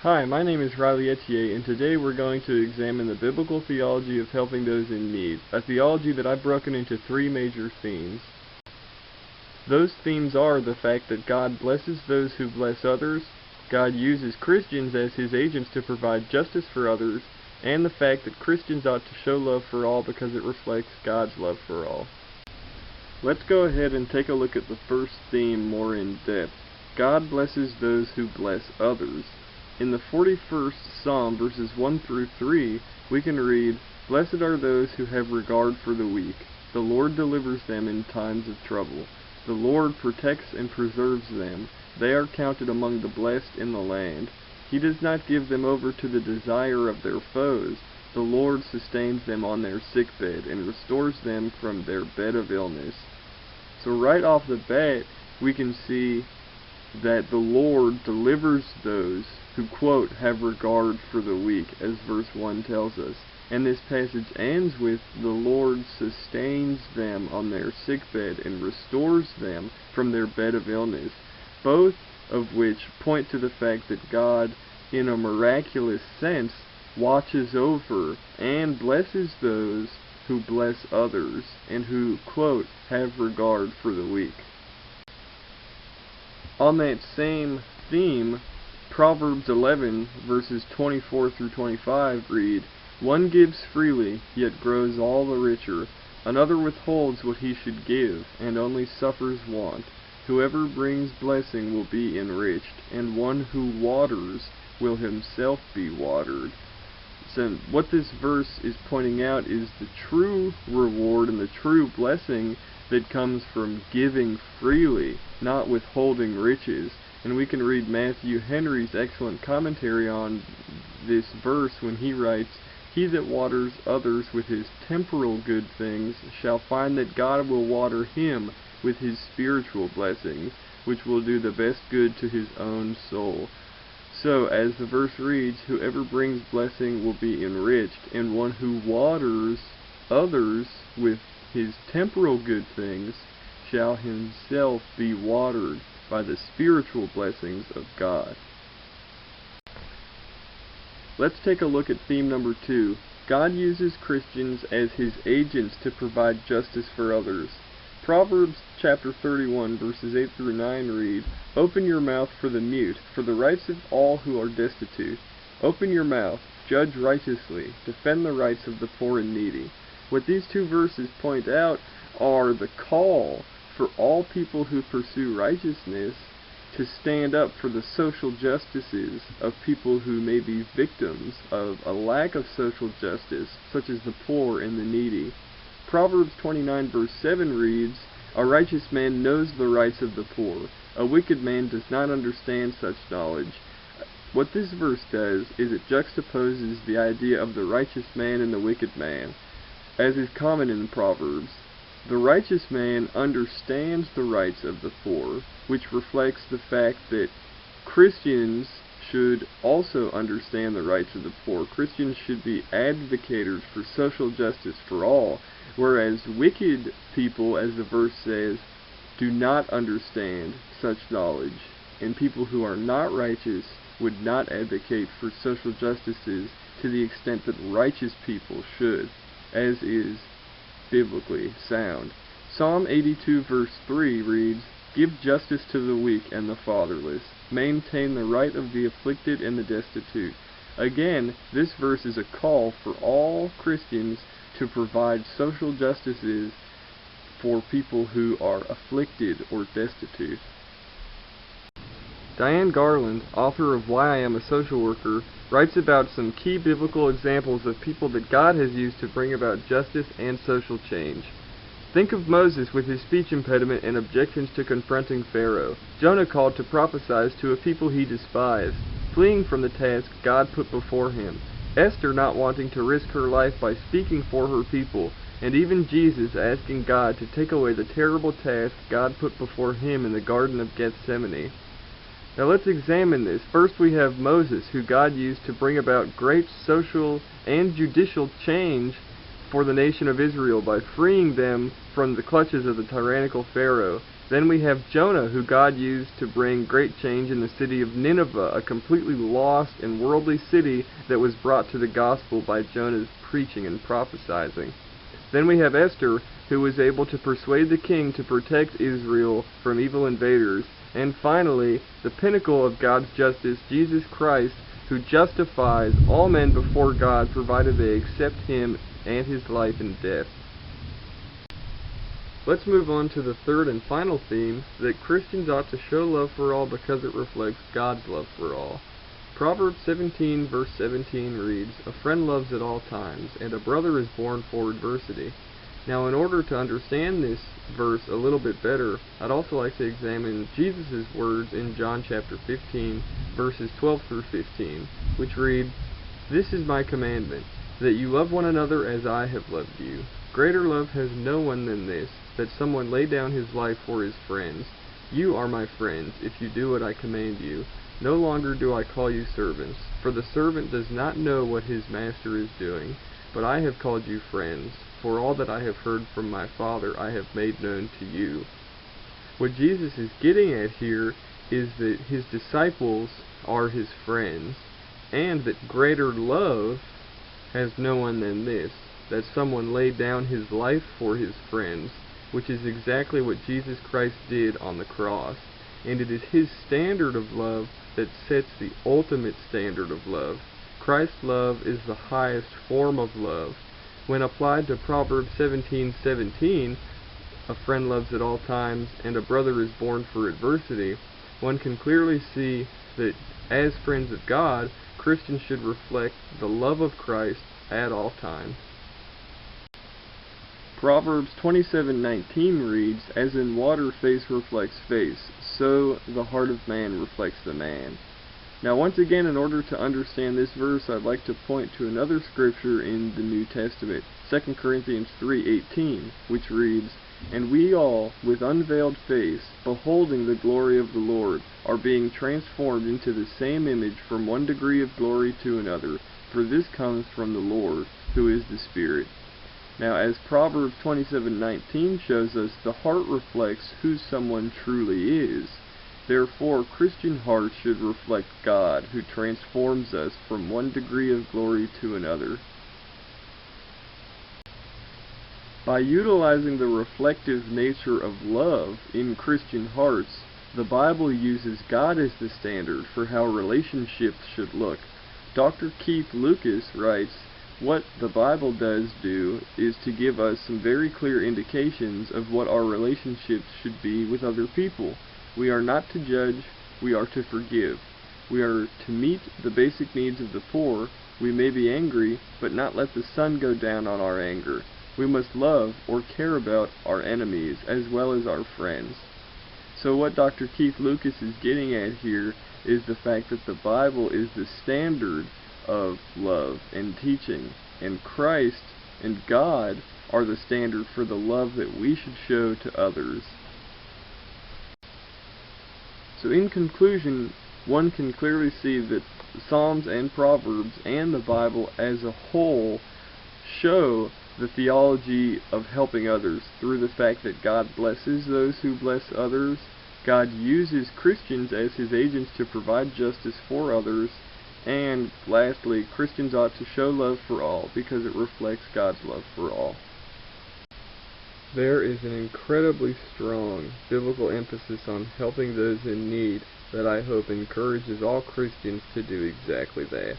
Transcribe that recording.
Hi, my name is Riley Ethier, and today we're going to examine the biblical theology of helping those in need, a theology that I've broken into three major themes. Those themes are the fact that God blesses those who bless others, God uses Christians as His agents to provide justice for others, and the fact that Christians ought to show love for all because it reflects God's love for all. Let's go ahead and take a look at the first theme more in depth. God blesses those who bless others. In the 41st Psalm, verses 1 through 3, we can read, "Blessed are those who have regard for the weak. The Lord delivers them in times of trouble. The Lord protects and preserves them. They are counted among the blessed in the land. He does not give them over to the desire of their foes. The Lord sustains them on their sickbed and restores them from their bed of illness." So right off the bat, we can see that the Lord delivers those who, quote, have regard for the weak, as verse 1 tells us. And this passage ends with, the Lord sustains them on their sickbed and restores them from their bed of illness, both of which point to the fact that God, in a miraculous sense, watches over and blesses those who bless others and who, quote, have regard for the weak. On that same theme, Proverbs 11, verses 24 through 25 read, "One gives freely, yet grows all the richer. Another withholds what he should give, and only suffers want. Whoever brings blessing will be enriched, and one who waters will himself be watered." So what this verse is pointing out is the true reward and the true blessing that comes from giving freely, not withholding riches. And we can read Matthew Henry's excellent commentary on this verse when he writes, "He that waters others with his temporal good things shall find that God will water him with his spiritual blessings, which will do the best good to his own soul." So, as the verse reads, whoever brings blessing will be enriched, and one who waters others with his temporal good things shall himself be watered by the spiritual blessings of God. Let's take a look at theme number 2. God uses Christians as His agents to provide justice for others. Proverbs chapter 31, verses 8 through 9 read, "Open your mouth for the mute, for the rights of all who are destitute. Open your mouth, judge righteously, defend the rights of the poor and needy." What these two verses point out are the call for all people who pursue righteousness to stand up for the social justices of people who may be victims of a lack of social justice, such as the poor and the needy. Proverbs 29 verse 7 reads, "A righteous man knows the rights of the poor. A wicked man does not understand such knowledge." What this verse does is it juxtaposes the idea of the righteous man and the wicked man, as is common in Proverbs. The righteous man understands the rights of the poor, which reflects the fact that Christians should also understand the rights of the poor. Christians should be advocators for social justice for all, whereas wicked people, as the verse says, do not understand such knowledge, and people who are not righteous would not advocate for social justices to the extent that righteous people should, as is biblically sound. Psalm 82 verse 3 reads, "Give justice to the weak and the fatherless. Maintain the right of the afflicted and the destitute." Again, this verse is a call for all Christians to provide social justices for people who are afflicted or destitute. Diane Garland, author of Why I Am a Social Worker, writes about some key biblical examples of people that God has used to bring about justice and social change. Think of Moses with his speech impediment and objections to confronting Pharaoh. Jonah called to prophesy to a people he despised, fleeing from the task God put before him. Esther not wanting to risk her life by speaking for her people, and even Jesus asking God to take away the terrible task God put before him in the Garden of Gethsemane. Now let's examine this. First we have Moses, who God used to bring about great social and judicial change for the nation of Israel by freeing them from the clutches of the tyrannical Pharaoh. Then we have Jonah, who God used to bring great change in the city of Nineveh, a completely lost and worldly city that was brought to the gospel by Jonah's preaching and prophesying. Then we have Esther, who was able to persuade the king to protect Israel from evil invaders. And finally, the pinnacle of God's justice, Jesus Christ, who justifies all men before God, provided they accept him and his life and death. Let's move on to the third and final theme, that Christians ought to show love for all because it reflects God's love for all. Proverbs 17 verse 17 reads, "A friend loves at all times, and a brother is born for adversity." Now, in order to understand this verse a little bit better, I'd also like to examine Jesus' words in John chapter 15, verses 12 through 15, which read, "This is my commandment, that you love one another as I have loved you. Greater love has no one than this, that someone lay down his life for his friends. You are my friends, if you do what I command you. No longer do I call you servants, for the servant does not know what his master is doing, but I have called you friends, for all that I have heard from my Father I have made known to you." What Jesus is getting at here is that his disciples are his friends, and that greater love has no one than this, that someone laid down his life for his friends, which is exactly what Jesus Christ did on the cross. And it is his standard of love that sets the ultimate standard of love. Christ's love is the highest form of love. When applied to Proverbs 17:17, "A friend loves at all times, and a brother is born for adversity," one can clearly see that as friends of God, Christians should reflect the love of Christ at all times. Proverbs 27:19 reads, "As in water face reflects face, so the heart of man reflects the man." Now, once again, in order to understand this verse, I'd like to point to another scripture in the New Testament, 2 Corinthians 3:18, which reads, "And we all, with unveiled face, beholding the glory of the Lord, are being transformed into the same image from one degree of glory to another, for this comes from the Lord, who is the Spirit." Now, as Proverbs 27:19 shows us, the heart reflects who someone truly is. Therefore, Christian hearts should reflect God, who transforms us from one degree of glory to another. By utilizing the reflective nature of love in Christian hearts, the Bible uses God as the standard for how relationships should look. Dr. Keith Lucas writes, "What the Bible does do is to give us some very clear indications of what our relationships should be with other people. We are not to judge, we are to forgive. We are to meet the basic needs of the poor. We may be angry, but not let the sun go down on our anger. We must love or care about our enemies as well as our friends." So what Dr. Keith Lucas is getting at here is the fact that the Bible is the standard of love and teaching, and Christ and God are the standard for the love that we should show to others. So in conclusion, one can clearly see that Psalms and Proverbs and the Bible as a whole show the theology of helping others through the fact that God blesses those who bless others, God uses Christians as his agents to provide justice for others, and lastly, Christians ought to show love for all because it reflects God's love for all. There is an incredibly strong biblical emphasis on helping those in need that I hope encourages all Christians to do exactly that.